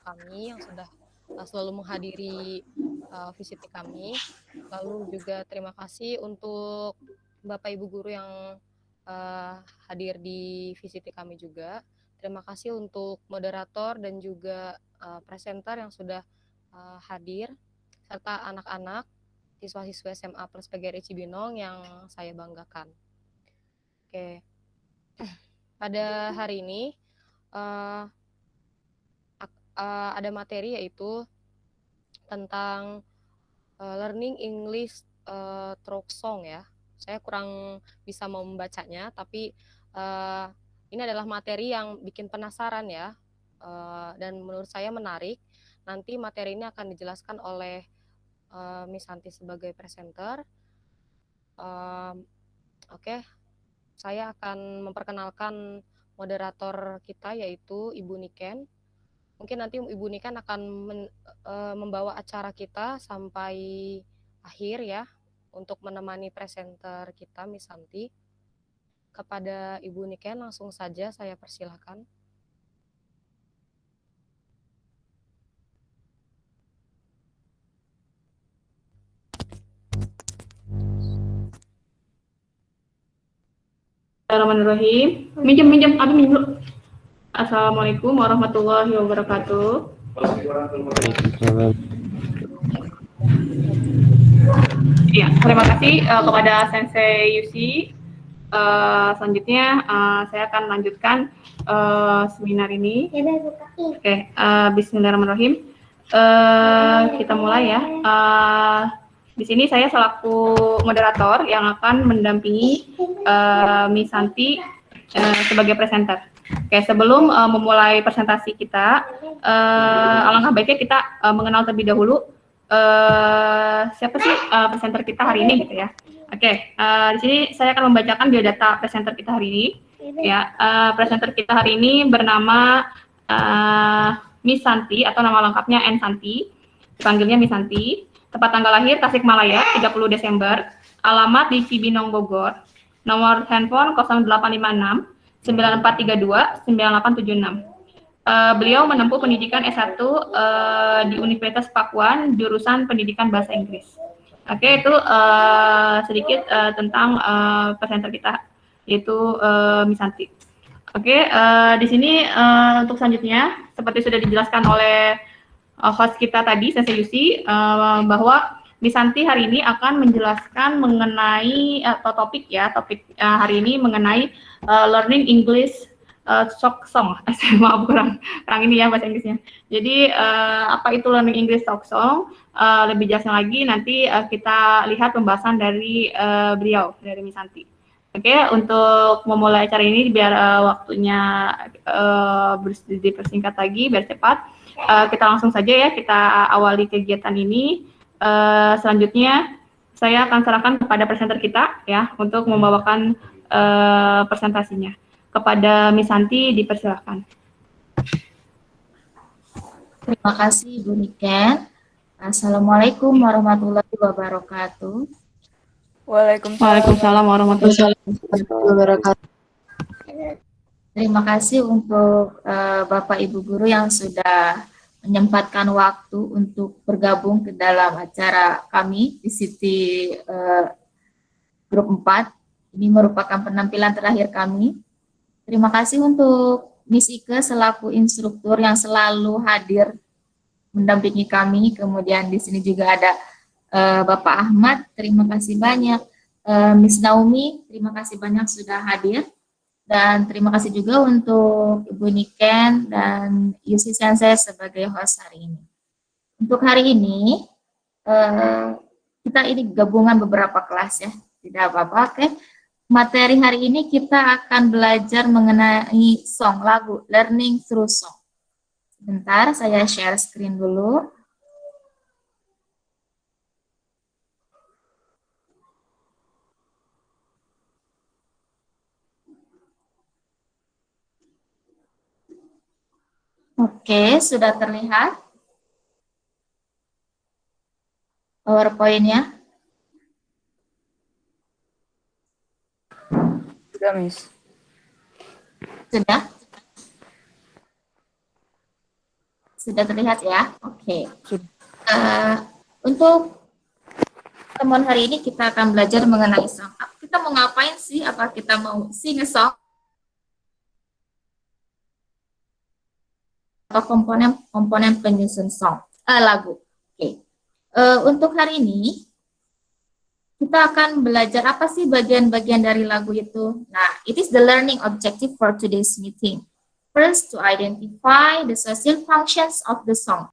kami yang sudah selalu menghadiri VCT kami. Lalu juga terima kasih untuk Bapak Ibu guru yang hadir di VCT kami juga. Terima kasih untuk moderator dan juga presenter yang sudah hadir, serta anak-anak siswa-siswa SMA Plus PGRI Cibinong yang saya banggakan. Oke, pada hari ini ada materi yaitu tentang learning English through song ya. Saya kurang bisa membacanya, tapi ini adalah materi yang bikin penasaran ya, dan menurut saya menarik. Nanti materi ini akan dijelaskan oleh Miss Santi sebagai presenter. Oke, saya akan memperkenalkan moderator kita yaitu Ibu Niken. Mungkin nanti Ibu Niken akan membawa acara kita sampai akhir ya, untuk menemani presenter kita Miss Santi. Kepada Ibu Niken langsung saja saya persilahkan. Bismillahirrahmanirrahim. Minjem, minjem dulu. Assalamualaikum warahmatullahi wabarakatuh. Ya, terima kasih kepada Sensei Yusi. Selanjutnya saya akan lanjutkan seminar ini. Oke, Bismillahirrahmanirrahim. Kita mulai ya. Di sini saya selaku moderator yang akan mendampingi Miss Santi sebagai presenter. Oke, sebelum memulai presentasi kita, alangkah baiknya kita mengenal terlebih dahulu siapa sih presenter kita hari ini gitu ya. Oke, di sini saya akan membacakan biodata presenter kita hari ini. Ya, presenter kita hari ini bernama Miss Santi atau nama lengkapnya N Santi, dipanggilnya Miss Santi. Tempat tanggal lahir Tasikmalaya 30 Desember, alamat di Cibinong Bogor, nomor handphone 0856 9432 9876. Beliau menempuh pendidikan S1 di Universitas Pakuan, jurusan pendidikan bahasa Inggris. Oke, itu sedikit tentang presenter kita, yaitu Miss Santi. Oke, di sini untuk selanjutnya, seperti sudah dijelaskan oleh host kita tadi, Sensei Yusi, bahwa Miss Santi hari ini akan menjelaskan mengenai atau topik hari ini mengenai learning English talk song. Maaf kurang ini ya bahasa Inggrisnya. Jadi apa itu learning English talk song? Lebih jelasnya lagi nanti kita lihat pembahasan dari beliau, dari Miss Santi. Oke, untuk memulai acara ini biar waktunya dipersingkat lagi, biar cepat. Kita langsung saja ya, kita awali kegiatan ini. Selanjutnya saya akan serahkan kepada presenter kita ya untuk membawakan presentasinya. Kepada Miss Santi dipersilakan. Terima kasih Ibu Niken. Assalamualaikum warahmatullahi wabarakatuh. Waalaikumsalam warahmatullahi wabarakatuh. Terima kasih untuk Bapak Ibu guru yang sudah menyempatkan waktu untuk bergabung ke dalam acara kami di City Grup 4. Ini merupakan penampilan terakhir kami. Terima kasih untuk Miss Ike selaku instruktur yang selalu hadir mendampingi kami. Kemudian di sini juga ada Bapak Ahmad, terima kasih banyak. Miss Naomi, terima kasih banyak sudah hadir. Dan terima kasih juga untuk Ibu Niken dan Yusi Sensei sebagai host hari ini. Untuk hari ini, kita ini gabungan beberapa kelas ya, tidak apa-apa. Oke. Materi hari ini kita akan belajar mengenai song, lagu, learning through song. Sebentar, saya share screen dulu. Oke, sudah terlihat PowerPoint-nya? Sudah, Miss. Sudah? Sudah terlihat ya? Oke. Sudah. Untuk pertemuan hari ini kita akan belajar mengenai song. Kita mau ngapain sih? Apa kita mau sing a song? Atau komponen penyusun song, lagu. Oke. Untuk hari ini kita akan belajar apa sih bagian-bagian dari lagu itu. Nah, it is the learning objective for today's meeting. First, to identify the social functions of the song.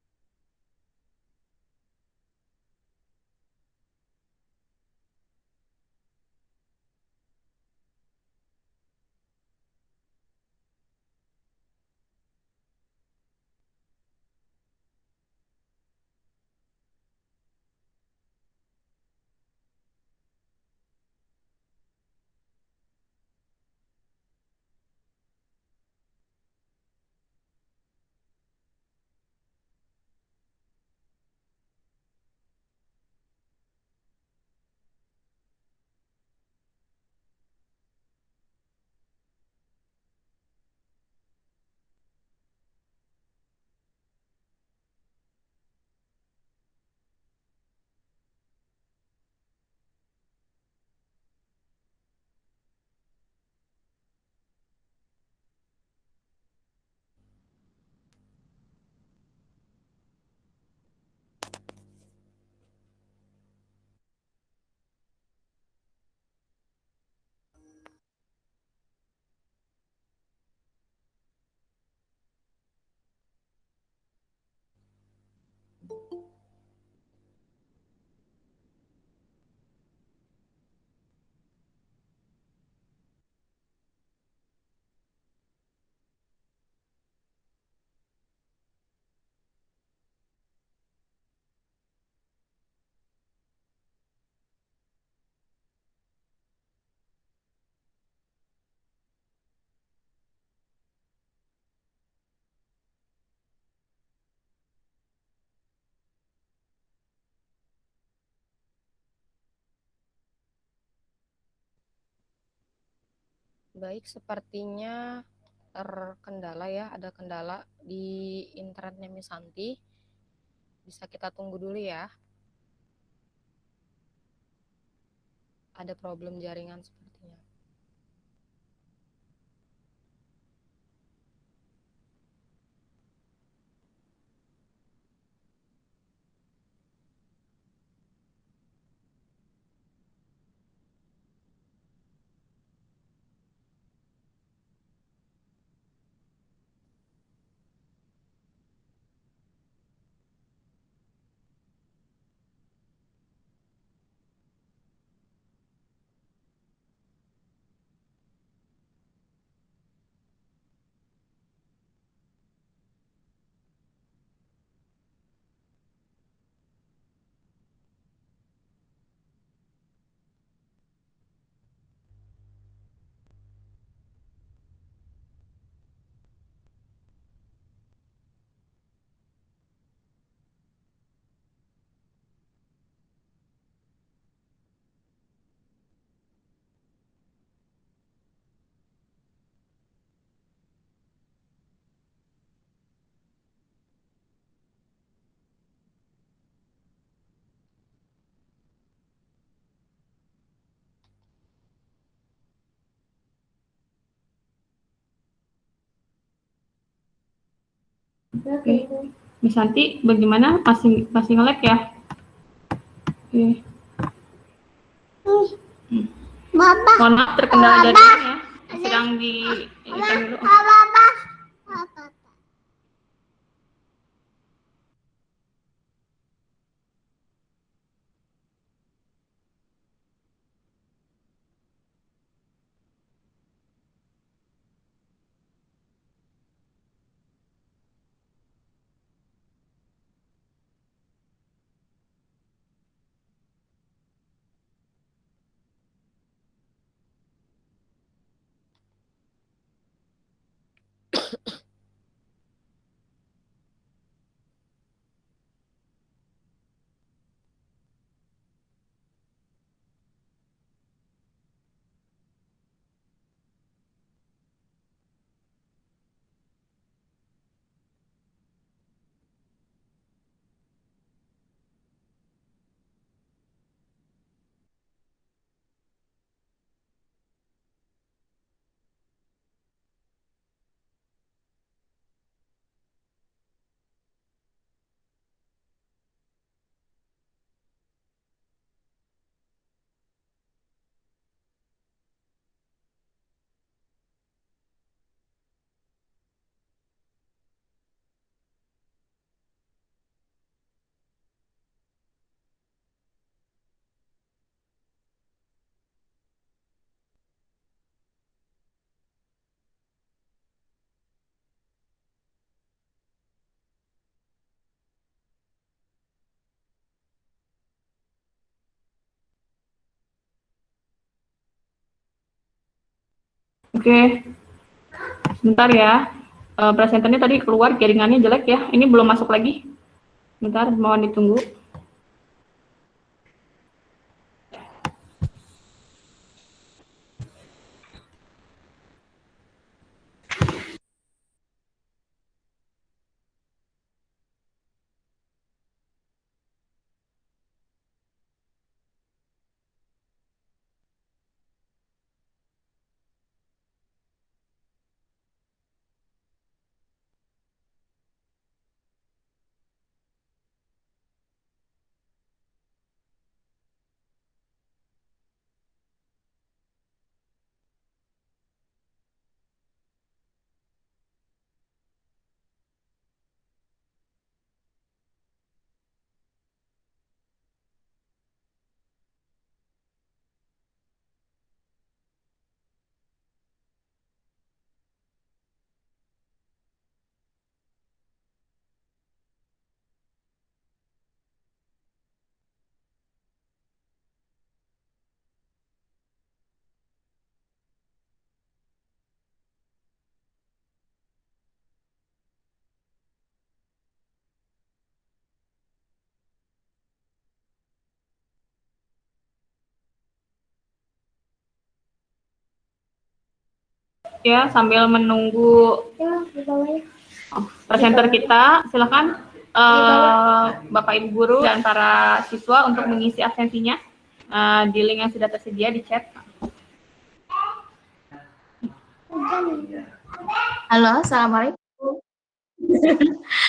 Baik, sepertinya terkendala ya, ada kendala di internetnya Miss Santi. Bisa kita tunggu dulu ya. Ada problem jaringan sepertinya. Oke. Miss Santi, bagaimana? Masih nge-lag ya? Oke. Mohon maaf terkendala jaringan ya. Sedang di ini dulu. Oke, sebentar ya. Presenternya tadi keluar, jaringannya jelek ya. Ini belum masuk lagi. Bentar, mohon ditunggu. Ya, sambil menunggu presenter kita, silakan Bapak Ibu guru dan para siswa untuk mengisi absensinya di link yang sudah tersedia di chat. Halo, assalamualaikum.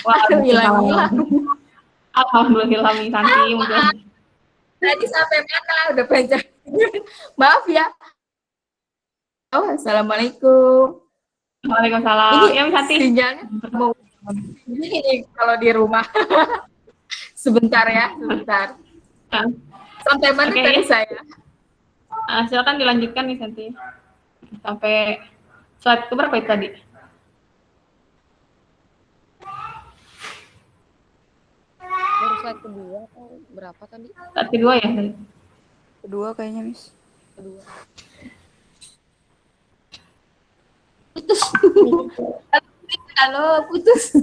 Wah, Hilang-hilang. Alhamdulillah, Mi Santi muncul. Tadi sampai mana? Udah panjang. Maaf ya. Oh, assalamualaikum. Waalaikumsalam. Ya, Mi Santi. Sinyalnya mau ini kalau di rumah. Sebentar ya, sebentar. Sampai mana Oke, tadi ya. saya? Silakan dilanjutkan, Mi Santi. Sampai slide ke berapa itu tadi? Baru slide kedua atau berapa tadi? Slide kedua ya? Kedua kayaknya, Miss. Kedua. Putus. Halo, putus.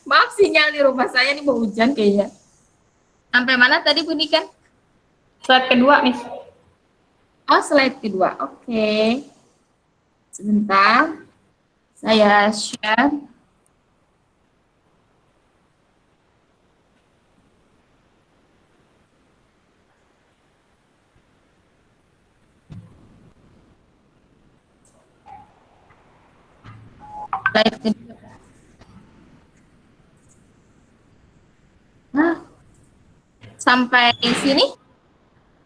Maaf, sinyal di rumah saya ini mau hujan kayaknya. Sampai mana tadi Bunikan? Slide kedua, Miss. Oh, slide kedua. Oke. Sebentar. Saya share. Slide kedua. Nah, sampai sini?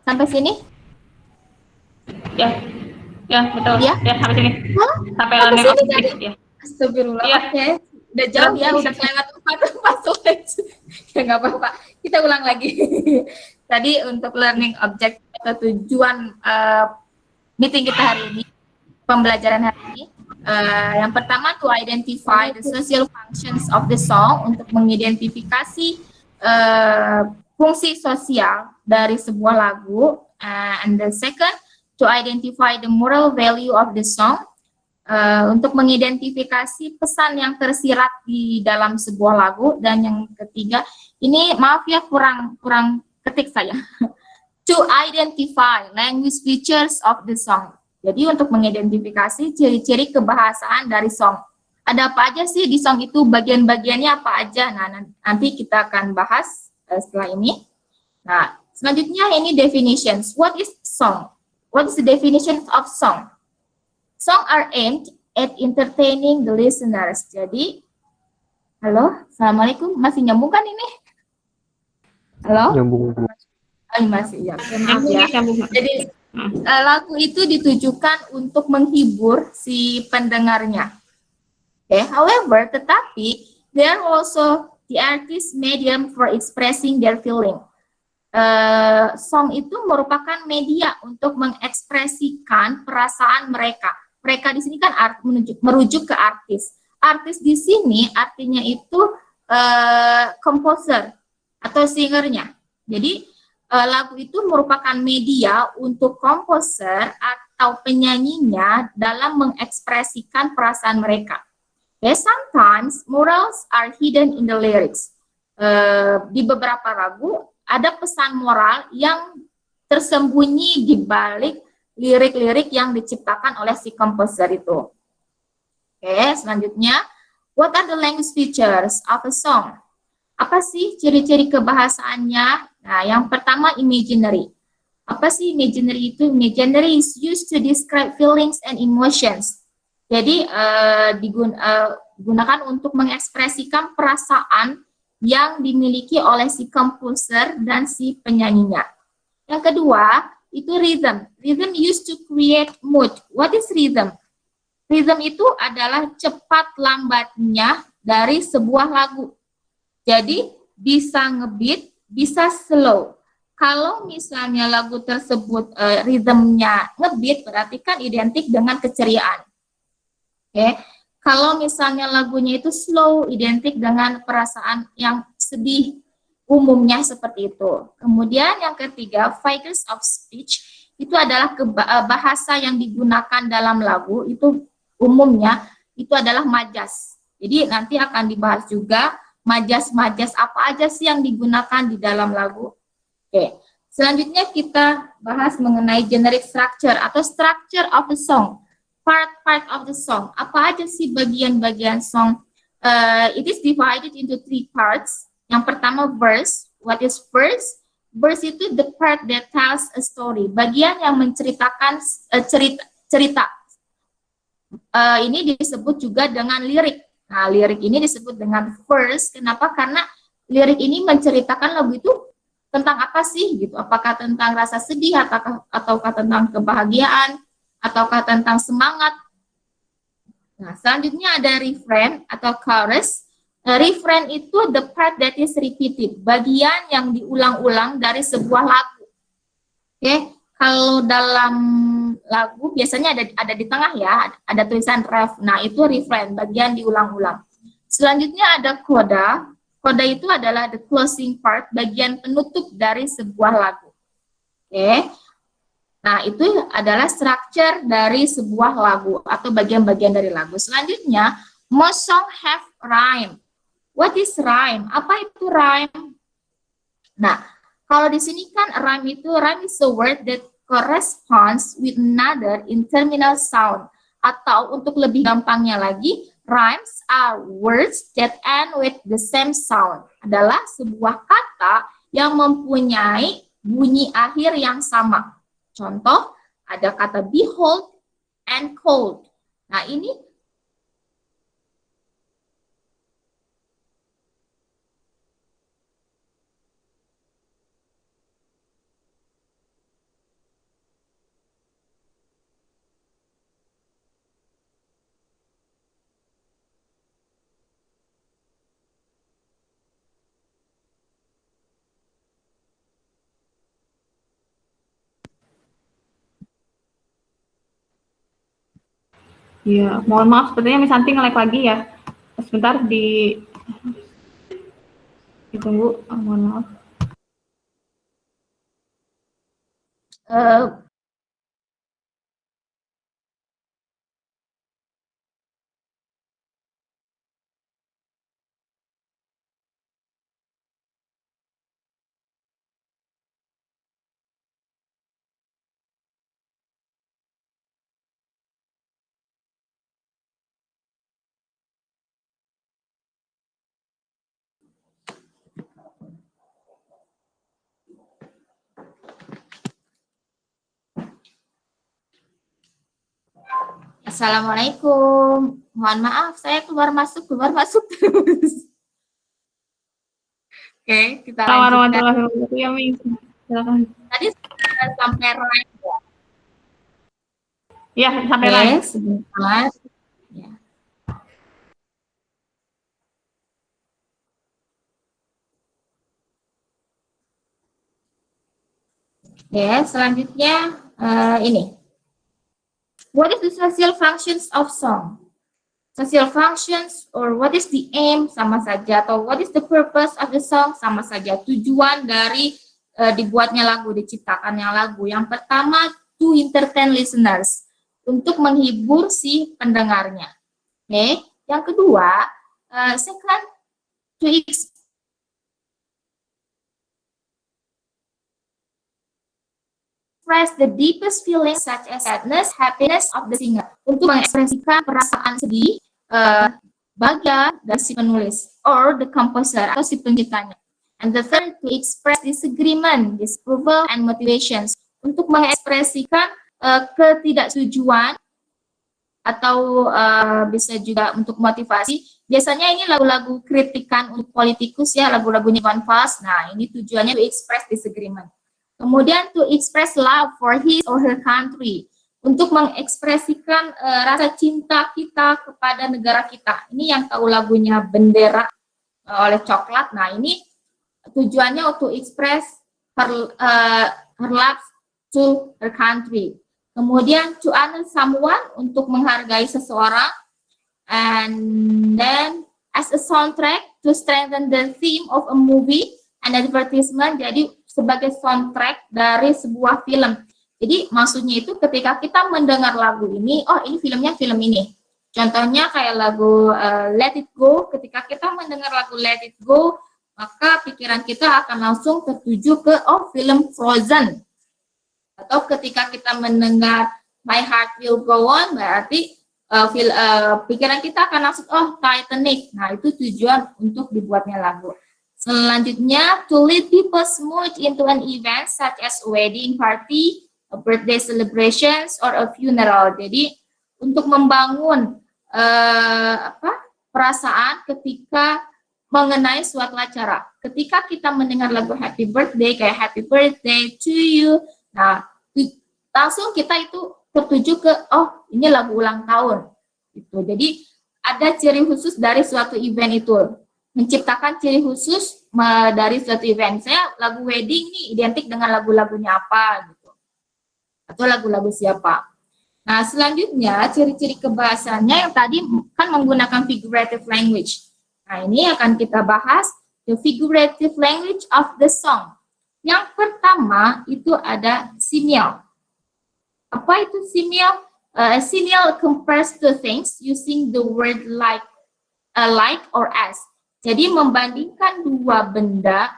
Sampai sini? Ya, ya betul. Ya? Ya, sampai sini. Hah? Sampai Sampai landing sini object, tadi? ya. Astagfirullah. Iya. Oke. Udah jauh ya, udah kelewat 4 slide. Ya nggak apa-apa. Kita ulang lagi. Tadi untuk learning object atau tujuan meeting kita hari ini, pembelajaran hari ini. Yang pertama, to identify the social functions of the song, untuk mengidentifikasi fungsi sosial dari sebuah lagu. And the second, to identify the moral value of the song, untuk mengidentifikasi pesan yang tersirat di dalam sebuah lagu. Dan yang ketiga, ini maaf ya kurang ketik saya, to identify language features of the song. Jadi untuk mengidentifikasi ciri-ciri kebahasaan dari song. Ada apa aja sih di song itu, bagian-bagiannya apa aja? Nah, nanti kita akan bahas setelah ini. Nah, selanjutnya ini definitions. What is song? What is the definition of song? Song are aimed at entertaining the listeners. Jadi, halo, assalamualaikum, masih nyambung kan ini? Halo? Nyambung. Masih ya. Maaf ya. Nyambung. Jadi lagu itu ditujukan untuk menghibur si pendengarnya. Okay. However, tetapi they are also the artist medium for expressing their feeling. Song itu merupakan media untuk mengekspresikan perasaan mereka. Mereka di sini kan merujuk ke artis. Artis di sini artinya itu komposer atau singernya. Jadi lagu itu merupakan media untuk komposer atau penyanyinya dalam mengekspresikan perasaan mereka. Okay, sometimes morals are hidden in the lyrics. Di beberapa lagu ada pesan moral yang tersembunyi di balik lirik-lirik yang diciptakan oleh si komposer itu. Oke, selanjutnya, what are the language features of a song? Apa sih ciri-ciri kebahasaannya? Nah, yang pertama imaginary. Apa sih imaginary itu? Imaginary is used to describe feelings and emotions. Jadi digunakan untuk mengekspresikan perasaan yang dimiliki oleh si komposer dan si penyanyinya. Yang kedua, itu rhythm. Rhythm used to create mood. What is rhythm? Rhythm itu adalah cepat lambatnya dari sebuah lagu. Jadi bisa ngebeat, bisa slow. Kalau misalnya lagu tersebut rhythmnya ngebeat, berarti kan identik dengan keceriaan. Oke. Kalau misalnya lagunya itu slow, identik dengan perasaan yang sedih, umumnya seperti itu. Kemudian yang ketiga, figures of speech, itu adalah bahasa yang digunakan dalam lagu, itu umumnya itu adalah majas. Jadi nanti akan dibahas juga majas-majas apa aja sih yang digunakan di dalam lagu. Oke. Selanjutnya kita bahas mengenai generic structure atau structure of the song. Part of the song. Apa aja sih bagian-bagian song? It is divided into 3 parts. Yang pertama verse. What is verse? Verse itu the part that tells a story. Bagian yang menceritakan cerita. Ini disebut juga dengan lirik. Nah, lirik ini disebut dengan verse. Kenapa? Karena lirik ini menceritakan lagu itu tentang apa sih gitu? Apakah tentang rasa sedih ataukah tentang kebahagiaan? Ataukah tentang semangat. Nah, selanjutnya ada refrain atau chorus. Refrain itu the part that is repeated, bagian yang diulang-ulang dari sebuah lagu. Oke, kalau dalam lagu biasanya ada di tengah ya, ada tulisan ref. Nah, itu refrain, bagian diulang-ulang. Selanjutnya ada coda. Coda itu adalah the closing part, bagian penutup dari sebuah lagu. Oke. Nah, itu adalah structure dari sebuah lagu atau bagian-bagian dari lagu. Selanjutnya, most song have rhyme. What is rhyme? Apa itu rhyme? Nah, kalau di sini kan rhyme is a word that corresponds with another in terminal sound. Atau untuk lebih gampangnya lagi, rhymes are words that end with the same sound. Adalah sebuah kata yang mempunyai bunyi akhir yang sama. Contoh, ada kata behold and cold. Nah, ini Iya, mohon maaf sepertinya Miss Santi nge-lag lagi ya. Sebentar ditunggu, mohon maaf. Assalamualaikum. Mohon maaf, saya keluar masuk terus. Oke, kita lanjutkan. Warahmatullahi wabarakatuh. Ya, Miss. Silakan. Tadi sudah sampai rhyme. Iya, sampai Oke, rhyme. sebentar. Ya. Oke, selanjutnya ini. What is the social functions of song? Social functions or what is the aim sama saja, atau what is the purpose of the song sama saja. Tujuan dari dibuatnya lagu, diciptakannya lagu. Yang pertama, to entertain listeners, untuk menghibur si pendengarnya. Oke, yang kedua, second, to express the deepest feelings such as sadness, happiness of the singer, untuk mengekspresikan perasaan sedih, bahagia dari si penulis, or the composer, atau si penciptanya. And the third, to express disagreement, disapproval, and motivations, untuk mengekspresikan ketidaksetujuan, atau bisa juga untuk motivasi. Biasanya ini lagu-lagu kritikan untuk politikus ya, lagu-lagunya Iwan Fals. Nah, ini tujuannya to express disagreement. Kemudian to express love for his or her country, untuk mengekspresikan rasa cinta kita kepada negara kita. Ini yang tahu lagunya Bendera oleh Coklat. Nah, ini tujuannya untuk express her love to her country. Kemudian to honor someone, untuk menghargai seseorang. And then as a soundtrack, to strengthen the theme of a movie and advertisement. Jadi sebagai soundtrack dari sebuah film. Jadi maksudnya itu ketika kita mendengar lagu ini, oh ini filmnya film ini. Contohnya kayak lagu Let It Go, ketika kita mendengar lagu Let It Go, maka pikiran kita akan langsung tertuju ke film Frozen. Atau ketika kita mendengar My Heart Will Go On, berarti pikiran kita akan langsung Titanic. Nah, itu tujuan untuk dibuatnya lagu. Selanjutnya, to lead people's mood into an event such as a wedding party, a birthday celebrations, or a funeral. Jadi, untuk membangun perasaan ketika mengenai suatu acara. Ketika kita mendengar lagu Happy Birthday, kayak Happy Birthday to you, nah, langsung kita itu tertuju ke, ini lagu ulang tahun. Gitu. Jadi, ada ciri khusus dari suatu event itu. Menciptakan ciri khusus dari suatu event. Saya lagu wedding nih identik dengan lagu-lagunya apa gitu. Atau lagu-lagu siapa. Nah, selanjutnya ciri-ciri kebahasannya yang tadi kan menggunakan figurative language. Nah, ini akan kita bahas the figurative language of the song. Yang pertama itu ada simile. Apa itu simile? Simile compares to things using the word like or as. Jadi membandingkan dua benda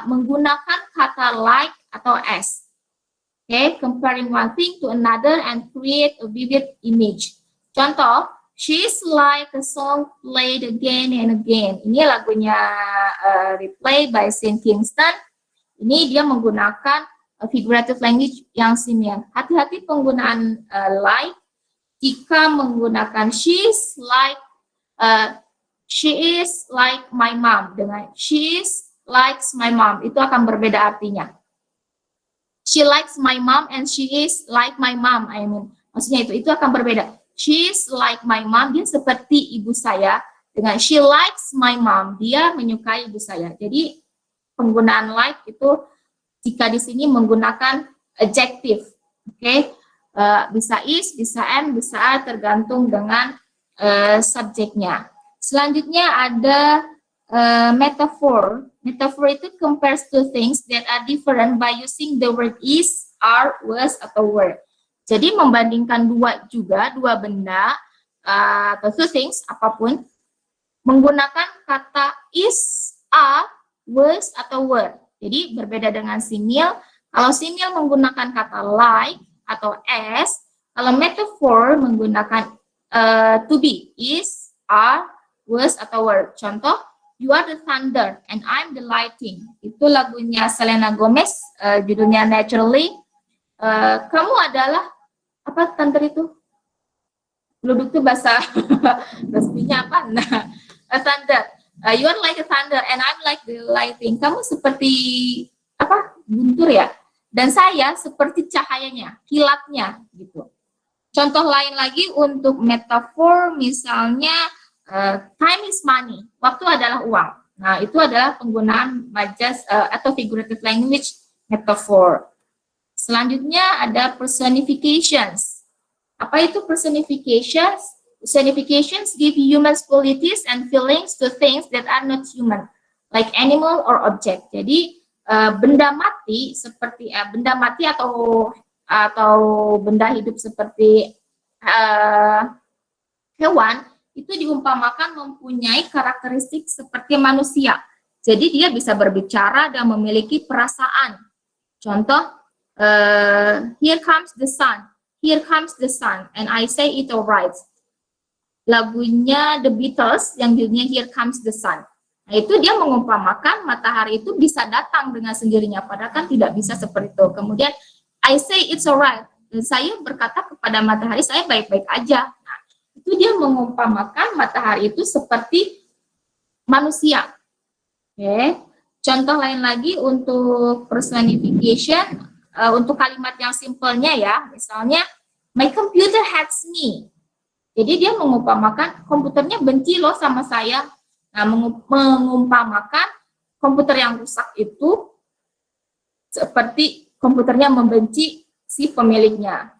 menggunakan kata like atau as. Okay, comparing one thing to another and create a vivid image. Contoh, she's like a song played again and again. Ini lagunya Replay by Sean Kingston. Ini dia menggunakan figurative language yang similar. Hati-hati penggunaan like. Jika menggunakan she is like my mom dengan she is likes my mom, itu akan berbeda artinya. She likes my mom and she is like my mom. Maksudnya itu akan berbeda. She is like my mom, dia seperti ibu saya. Dengan she likes my mom, dia menyukai ibu saya. Jadi penggunaan like itu jika di sini menggunakan adjective, oke? Bisa is, bisa am, bisa are, tergantung dengan subjeknya. Selanjutnya ada metaphor. Metaphor itu compares two things that are different by using the word is, are, was, atau were. Jadi membandingkan dua benda atau two things, apapun, menggunakan kata is, are, was, atau were. Jadi berbeda dengan simile. Kalau simile menggunakan kata like atau as, kalau metaphor menggunakan to be, is, are, was, atau were. Contoh, you are the thunder and I'm the lightning. Itu lagunya Selena Gomez, judulnya Naturally. Kamu adalah apa thunder itu? Luduk itu bahasa resminya apa? Nah, thunder. You are like a thunder and I'm like the lightning. Kamu seperti apa? Guntur ya. Dan saya seperti cahayanya, kilatnya gitu. Contoh lain lagi untuk metafor, misalnya time is money, waktu adalah uang. Nah, itu adalah penggunaan majas atau figurative language metaphor. Selanjutnya ada personifications. Apa itu personifications? Personifications give human qualities and feelings to things that are not human, like animal or object. Jadi benda mati seperti benda mati atau benda hidup seperti hewan itu diumpamakan mempunyai karakteristik seperti manusia. Jadi dia bisa berbicara dan memiliki perasaan. Contoh, here comes the sun, here comes the sun, and I say it alright. Lagunya The Beatles yang judulnya Here Comes the Sun. Nah, itu dia mengumpamakan matahari itu bisa datang dengan sendirinya, padahal kan tidak bisa seperti itu. Kemudian, I say it's alright. Dan saya berkata kepada matahari, saya baik-baik aja. Nah, itu dia mengumpamakan matahari itu seperti manusia. Oke. Contoh lain lagi untuk personification, untuk kalimat yang simpelnya ya, misalnya, my computer hates me. Jadi dia mengumpamakan komputernya benci loh sama saya. Nah, mengumpamakan komputer yang rusak itu seperti komputernya membenci si pemiliknya.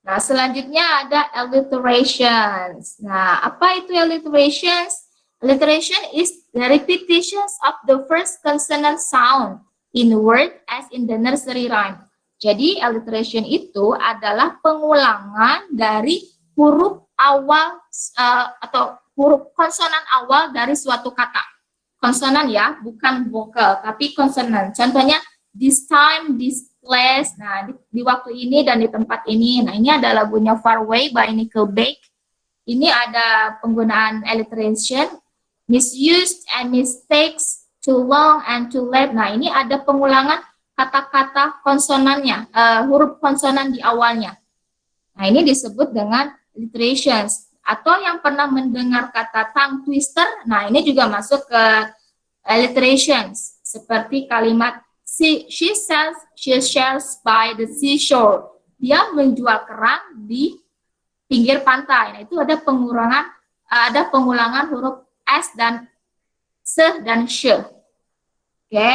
Nah, selanjutnya ada alliterations. Nah, apa itu alliterations? Alliteration is the repetitions of the first consonant sound in word as in the nursery rhyme. Jadi, alliteration itu adalah pengulangan dari huruf awal atau huruf konsonan awal dari suatu kata. Konsonan ya, bukan vokal, tapi konsonan. Contohnya, this time, this place. Nah, di waktu ini dan di tempat ini. Nah, ini ada lagunya Far Away by Nickelback. Ini ada penggunaan alliteration. Misused and mistakes, too long and too late. Nah, ini ada pengulangan kata-kata konsonannya, huruf konsonan di awalnya. Nah, ini disebut dengan alliterations. Atau yang pernah mendengar kata tongue twister, nah ini juga masuk ke alliterations. Seperti kalimat, she sells by the seashore. Dia menjual kerang di pinggir pantai. Nah, itu ada pengulangan huruf S dan se dan she. Oke.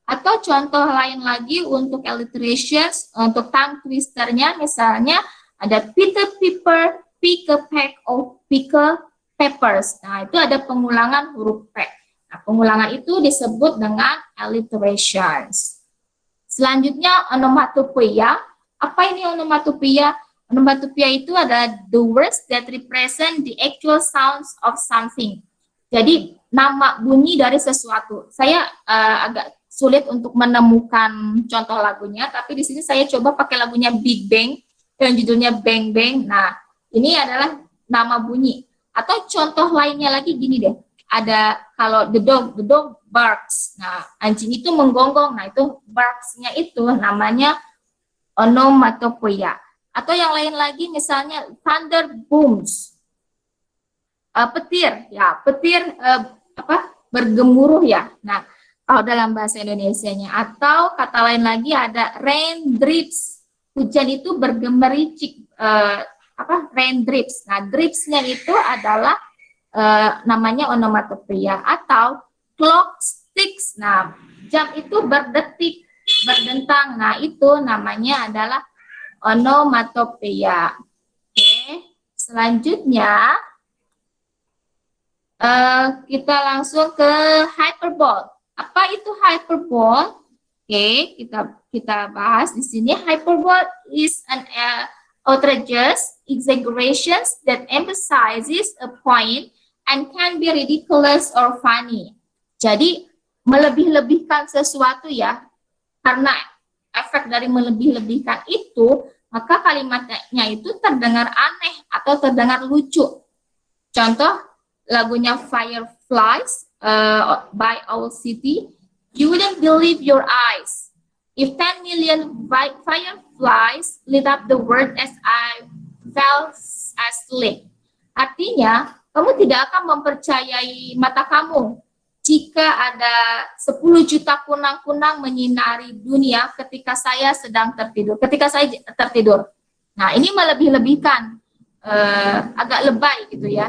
Atau contoh lain lagi untuk alliterations, untuk tongue twisternya misalnya ada Peter Piper, pick a pack of pickle peppers. Nah, itu ada pengulangan huruf P. Nah, pengulangan itu disebut dengan alliterations. Selanjutnya onomatopoeia. Apa ini onomatopoeia? Onomatopoeia itu adalah the words that represent the actual sounds of something. Jadi nama bunyi dari sesuatu. Saya agak sulit untuk menemukan contoh lagunya, tapi di sini saya coba pakai lagunya Big Bang yang judulnya Bang Bang. Nah, ini adalah nama bunyi. Atau contoh lainnya lagi gini deh. Ada kalau the dog barks. Nah, anjing itu menggonggong. Nah, itu barks-nya itu namanya onomatopoeia. Atau yang lain lagi misalnya thunder booms. Petir, ya petir bergemuruh ya. Nah, kalau dalam bahasa Indonesianya. Atau kata lain lagi ada rain drips, hujan itu bergemericik, rain drips. Nah, dripsnya itu adalah namanya onomatopoeia. Atau clock sticks. Nah, jam itu berdetik, berdentang. Nah, itu namanya adalah onomatopoeia. Oke, selanjutnya kita langsung ke hyperbole. Apa itu hyperbole? Oke, kita bahas di sini. Hyperbole is an outrageous exaggerations that emphasizes a point and can be ridiculous or funny. Jadi melebih-lebihkan sesuatu ya. Karena efek dari melebih-lebihkan itu, maka kalimatnya itu terdengar aneh atau terdengar lucu. Contoh lagunya Fireflies by Owl City. You wouldn't believe your eyes if 10 million fireflies lit up the world as I fell asleep. Artinya, kamu tidak akan mempercayai mata kamu jika ada 10 juta kunang-kunang menyinari dunia ketika saya sedang tertidur. Ketika saya tertidur. Nah, ini melebih-lebihkan, agak lebay gitu ya.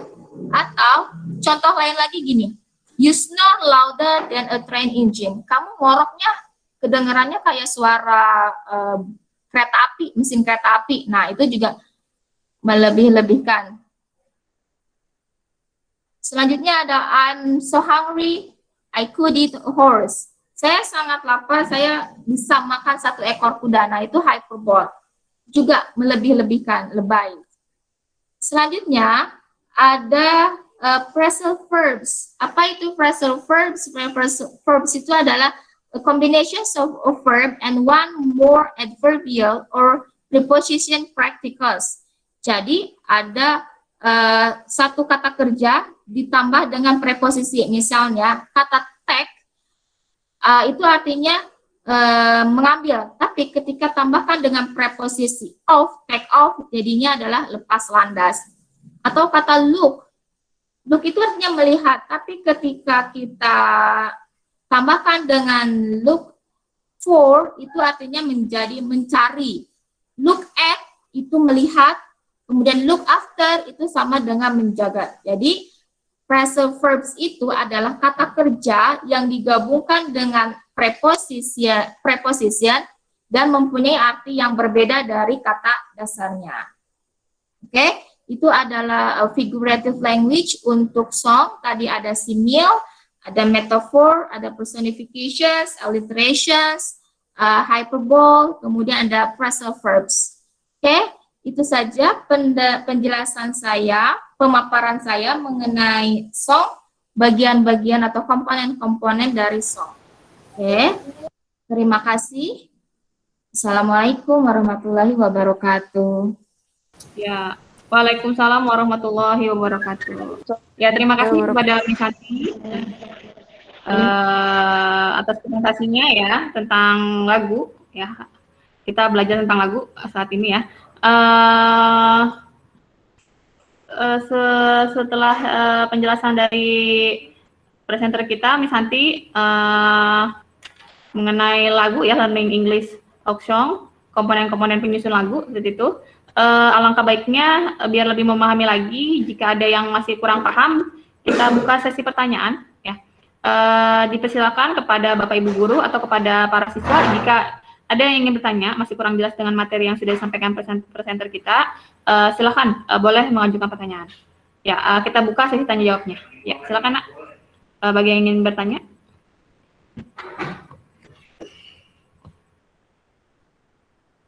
Atau contoh lain lagi gini, you snore louder than a train engine. Kamu ngoroknya kedengarannya kayak suara kereta api, mesin kereta api. Nah, itu juga melebih-lebihkan. Selanjutnya ada I'm so hungry, I could eat a horse. Saya sangat lapar, saya bisa makan 1 ekor kuda. Nah, itu hyperbole. Juga melebih-lebihkan, lebay. Selanjutnya ada phrasal verbs. Apa itu phrasal verbs? Phrasal verbs itu adalah a combination of a verb and one more adverbial or preposition practicals. Jadi ada satu kata kerja ditambah dengan preposisi. Misalnya kata take itu artinya mengambil, tapi ketika tambahkan dengan preposisi off, take off, jadinya adalah lepas landas. Atau kata look itu artinya melihat, tapi ketika kita tambahkan dengan look for, itu artinya menjadi mencari. Look at itu melihat, kemudian look after itu sama dengan menjaga. Jadi phrasal verbs itu adalah kata kerja yang digabungkan dengan preposition dan mempunyai arti yang berbeda dari kata dasarnya. Oke, itu adalah figurative language untuk song. Tadi ada simile, ada metaphor, ada personifications, alliterations, hyperbole, kemudian ada phrasal verbs. Oke, itu saja penjelasan saya, pemaparan saya mengenai song, bagian-bagian atau komponen-komponen dari song. Oke, terima kasih. Assalamualaikum warahmatullahi wabarakatuh. Ya, Waalaikumsalam warahmatullahi wabarakatuh. Ya, terima kasih kepada Miss Hati atas presentasinya ya tentang lagu ya. Kita belajar tentang lagu saat ini ya. Setelah penjelasan dari presenter kita, Miss Hanti, mengenai lagu ya, Learning English Talk Song, komponen-komponen penyusun lagu, seperti itu. Alangkah baiknya biar lebih memahami lagi, jika ada yang masih kurang paham, kita buka sesi pertanyaan ya. Dipersilakan kepada Bapak Ibu guru atau kepada para siswa jika ada yang ingin bertanya, masih kurang jelas dengan materi yang sudah disampaikan presenter kita, silakan boleh mengajukan pertanyaan. Ya, kita buka sesi tanya jawabnya. Ya, silakan Nak, bagi yang ingin bertanya.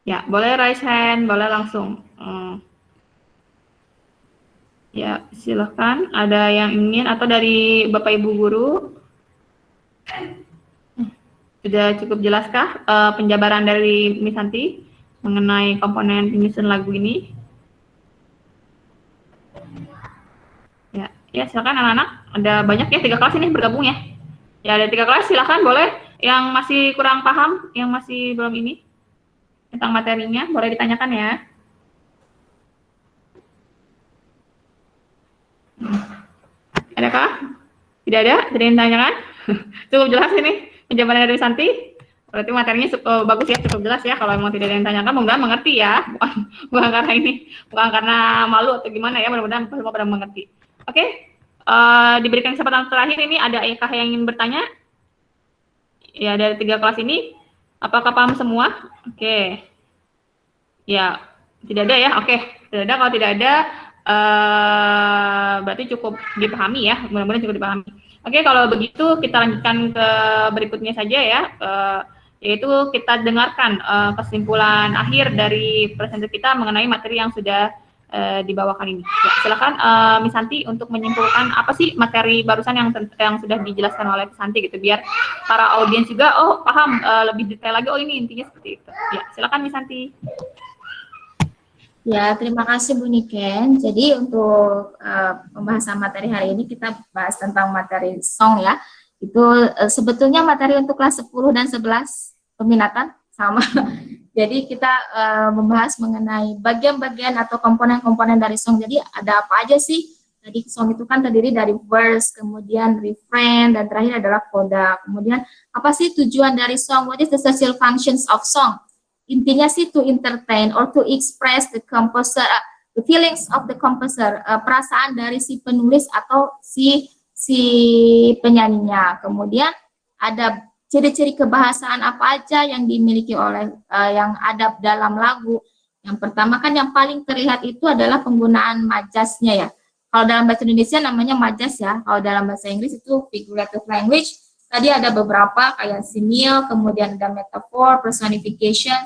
Ya, boleh raise hand, boleh langsung. Ya, silakan. Ada yang ingin atau dari Bapak Ibu guru? Sudah cukup jelaskah penjabaran dari Miss Hanti mengenai komponen penyusun lagu ini? Ya, silakan anak-anak. Ada banyak ya, 3 kelas ini bergabung ya. Ya, ada 3 kelas, silakan boleh. Yang masih kurang paham, yang masih belum ini tentang materinya, boleh ditanyakan ya. Adakah? Tidak ada? Tidak ada yang ditanyakan? Cukup jelas ini penjabaran dari Santi. Berarti materinya bagus ya, cukup jelas ya. Kalau memang tidak ada yang ditanyakan, mudah-mudahan mengerti ya. Bukan karena ini, bukan karena malu atau gimana ya, mudah-mudahan semua pada mengerti. Oke, diberikan kesempatan terakhir ini, ada yang ingin bertanya? Ya, dari 3 kelas ini, apakah paham semua? Oke. Ya, tidak ada ya. Oke, tidak ada. Kalau tidak ada, berarti cukup dipahami ya. Mudah-mudahan cukup dipahami. Oke, kalau begitu kita lanjutkan ke berikutnya saja ya. Yaitu kita dengarkan kesimpulan akhir dari presenter kita mengenai materi yang sudah dibawakan ini. Ya, silakan Miss Santi untuk menyimpulkan apa sih materi barusan yang sudah dijelaskan oleh Miss Santi gitu, biar para audiens juga paham lebih detail lagi, ini intinya seperti itu. Ya, silakan Miss Santi. Ya, terima kasih Bu Niken. Jadi untuk pembahasan materi hari ini kita bahas tentang materi song ya. Itu sebetulnya materi untuk kelas 10 dan 11 peminatan sama. Jadi kita membahas mengenai bagian-bagian atau komponen-komponen dari song. Jadi ada apa aja sih? Tadi song itu kan terdiri dari verse, kemudian refrain, dan terakhir adalah coda. Kemudian apa sih tujuan dari song? What is the social functions of song? Intinya sih to entertain or to express the composer, the feelings of the composer, perasaan dari si penulis atau si penyanyinya. Kemudian ada ciri-ciri kebahasaan apa aja yang dimiliki oleh yang ada dalam lagu. Yang pertama kan yang paling terlihat itu adalah penggunaan majasnya ya. Kalau dalam bahasa Indonesia namanya majas ya. Kalau dalam bahasa Inggris itu figurative language. Tadi ada beberapa kayak simil, kemudian ada metafor, personification.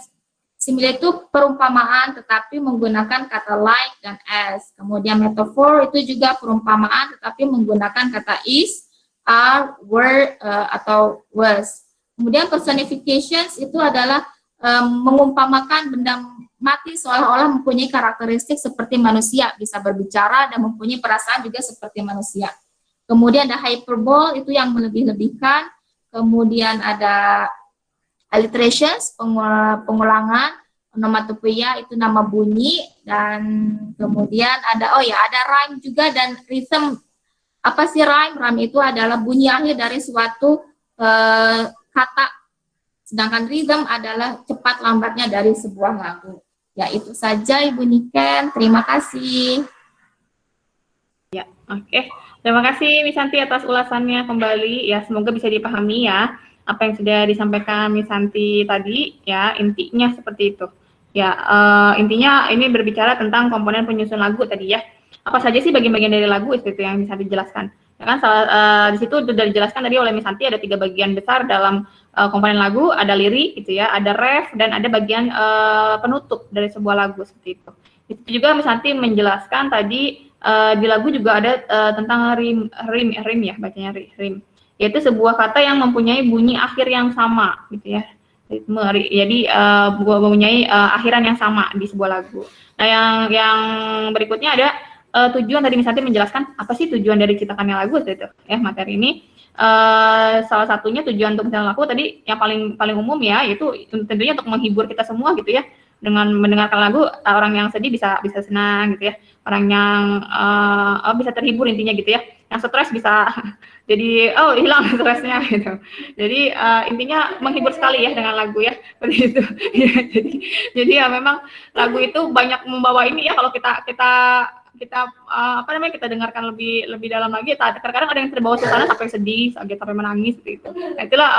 Simil itu perumpamaan tetapi menggunakan kata like dan as. Kemudian metafor itu juga perumpamaan tetapi menggunakan kata is, are, were, atau was. Kemudian personifications itu adalah mengumpamakan benda mati seolah-olah mempunyai karakteristik seperti manusia, bisa berbicara dan mempunyai perasaan juga seperti manusia. Kemudian ada hyperbole, itu yang melebih-lebihkan. Kemudian ada alliterations, pengulangan. Onomatopoeia itu nama bunyi. Dan kemudian ada, ada rhyme juga dan rhythm. Apa sih rhyme? Rhyme itu adalah bunyi akhir dari suatu kata. Sedangkan rhythm adalah cepat lambatnya dari sebuah lagu. Ya, itu saja Ibu Niken. Terima kasih. Ya, oke. Terima kasih Miss Santi atas ulasannya kembali. Ya, semoga bisa dipahami ya apa yang sudah disampaikan Miss Santi tadi. Ya, intinya seperti itu. Ya, intinya ini berbicara tentang komponen penyusun lagu tadi ya. Apa saja sih bagian-bagian dari lagu itu yang bisa dijelaskan. Ya kan, di situ sudah dijelaskan tadi oleh Miss Santi ada 3 bagian besar dalam komponen lagu, ada lirik gitu ya, ada ref dan ada bagian penutup dari sebuah lagu seperti itu. Itu juga Miss Santi menjelaskan tadi di lagu juga ada tentang rim ya, bacanya rim. Yaitu sebuah kata yang mempunyai bunyi akhir yang sama gitu ya. Jadi mempunyai akhiran yang sama di sebuah lagu. Nah, yang berikutnya ada tujuan. Tadi Miss Santi menjelaskan apa sih tujuan dari ciptakannya lagu itu ya, materi ini. Salah satunya tujuan untuk menciptakan lagu tadi yang paling umum ya, yaitu tentunya untuk menghibur kita semua gitu ya. Dengan mendengarkan lagu, orang yang sedih bisa senang gitu ya, orang yang bisa terhibur intinya gitu ya, yang stres bisa jadi hilang stresnya gitu. Jadi intinya menghibur sekali ya dengan lagu ya, seperti itu. Ya, jadi ya memang lagu itu banyak membawa ini ya, kalau kita kita dengarkan lebih dalam lagi, terkadang ada yang terbawa suasana sampai sedih, sampai menangis seperti itu. Nah, itulah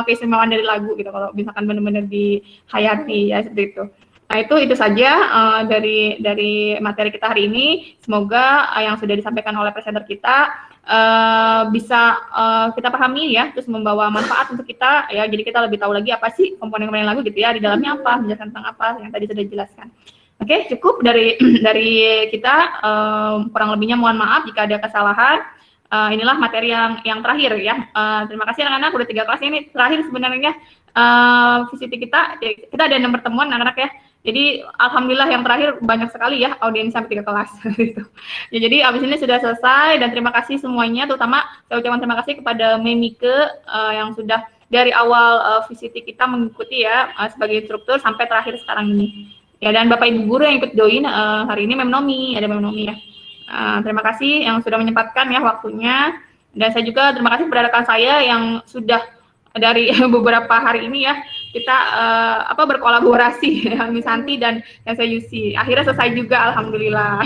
keistimewaan dari lagu gitu, kalau misalkan benar-benar dihayati ya seperti itu. Nah, itu saja dari materi kita hari ini. Semoga yang sudah disampaikan oleh presenter kita bisa kita pahami ya, terus membawa manfaat untuk kita ya. Jadi kita lebih tahu lagi apa sih komponen-komponen lagu gitu ya, di dalamnya apa, menjelaskan tentang apa yang tadi sudah dijelaskan. Oke, cukup dari kita. Kurang lebihnya mohon maaf jika ada kesalahan. Inilah materi yang terakhir ya. Terima kasih anak-anak, udah 3 kelas ini terakhir sebenarnya VCT kita. Kita ada 6 pertemuan anak-anak ya. Jadi alhamdulillah yang terakhir banyak sekali ya audiens sampai 3 kelas gitu. Ya, jadi abis ini sudah selesai dan terima kasih semuanya, terutama saya ucapkan terima kasih kepada Memike yang sudah dari awal VCT kita mengikuti ya sebagai instruktur sampai terakhir sekarang ini. Ya, dan Bapak Ibu guru yang ikut join hari ini Memnomi, ada Memnomi ya. Terima kasih yang sudah menyempatkan ya waktunya, dan saya juga terima kasih kepada rekan saya yang sudah dari beberapa hari ini ya kita berkolaborasi Miss Santi dan saya Yusi. Akhirnya selesai juga alhamdulillah.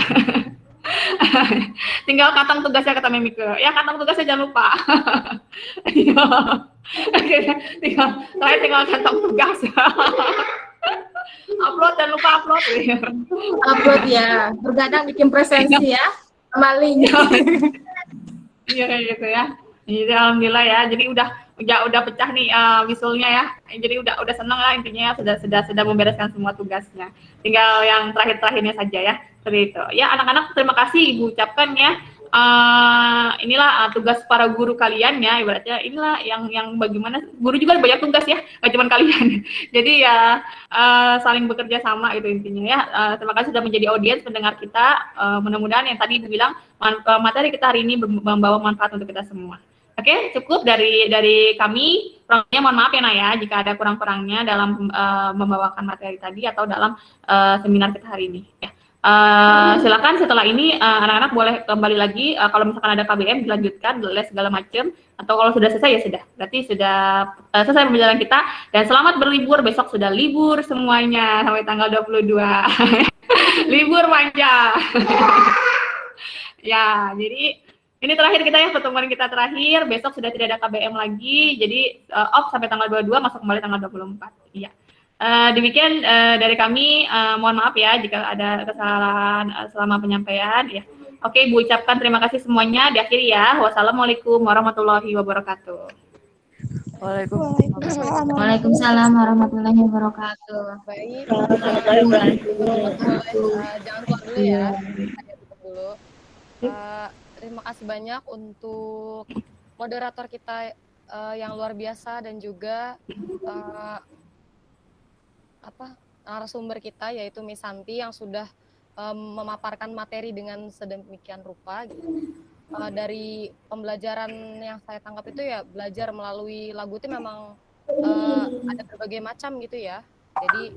Tinggal kantong tugasnya kata Memike. Ya, kantong tugasnya jangan lupa. tinggal kantong tugas. Upload, dan lupa upload. Upload ya, bergadang bikin presensi ya, maling. Iya kayak gitu ya. Jadi alhamdulillah ya. Jadi udah pecah nih whistle-nya ya. Jadi udah senang lah intinya ya, sudah membereskan semua tugasnya. Tinggal yang terakhirnya saja ya. Seperti itu. Ya anak-anak, terima kasih Ibu ucapkan ya. Inilah tugas para guru kalian ya, ibaratnya inilah yang bagaimana guru juga banyak tugas ya, nggak cuma kalian. Jadi ya saling bekerja sama itu intinya ya. Terima kasih sudah menjadi audiens pendengar kita. Mudah-mudahan yang tadi Ibu bilang materi kita hari ini membawa manfaat untuk kita semua. Oke, cukup dari kami. Kurangnya mohon maaf ya Nak ya, jika ada kurang-kurangnya dalam membawakan materi tadi atau dalam seminar kita hari ini ya. Silakan setelah ini anak-anak boleh kembali lagi, kalau misalkan ada KBM dilanjutkan, les segala macam, atau kalau sudah selesai ya sudah, berarti sudah selesai pembelajaran kita, dan selamat berlibur, besok sudah libur semuanya sampai tanggal 22. Libur panjang. Ya, jadi ini terakhir kita ya, pertemuan kita terakhir, besok sudah tidak ada KBM lagi, jadi off sampai tanggal 22, masuk kembali tanggal 24. Iya. Demikian dari kami, mohon maaf ya jika ada kesalahan selama penyampaian ya. Oke, Ibu ucapkan terima kasih semuanya, diakhiri ya. Wassalamualaikum warahmatullahi wabarakatuh. Waalaikumsalam. Waalaikumsalam warahmatullahi wabarakatuh. Baik, Assalamualaikum. jangan keluar dulu ya, saya tutup dulu. Terima kasih banyak untuk moderator kita yang luar biasa dan juga narasumber kita yaitu Miss Santi yang sudah memaparkan materi dengan sedemikian rupa gitu. Dari pembelajaran yang saya tangkap itu ya belajar melalui lagu itu memang ada berbagai macam gitu ya. Jadi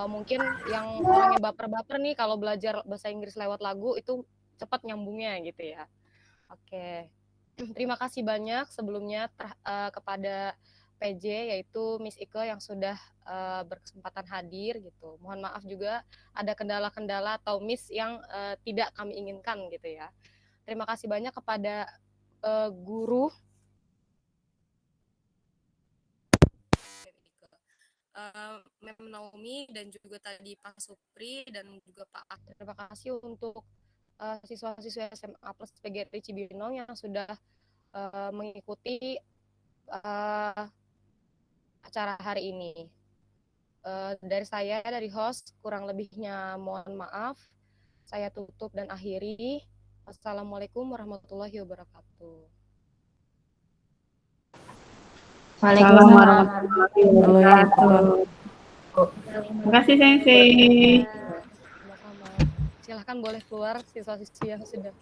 mungkin yang orangnya baper-baper nih kalau belajar bahasa Inggris lewat lagu itu cepat nyambungnya gitu ya. Oke, terima kasih banyak sebelumnya kepada PJ yaitu Miss Ike yang sudah berkesempatan hadir gitu. Mohon maaf juga ada kendala-kendala atau miss yang tidak kami inginkan gitu ya. Terima kasih banyak kepada guru Mem Naomi dan juga tadi Pak Supri dan juga Pak Ak. Terima kasih untuk siswa-siswa SMA Plus PGRI Cibinong yang sudah mengikuti acara hari ini. Dari saya, dari host, kurang lebihnya mohon maaf. Saya tutup dan akhiri. Wassalamualaikum warahmatullahi wabarakatuh. Waalaikumsalam warahmatullahi wabarakatuh. Terima kasih Sensei. Sama-sama. Silahkan boleh keluar siswa-siswi yang sudah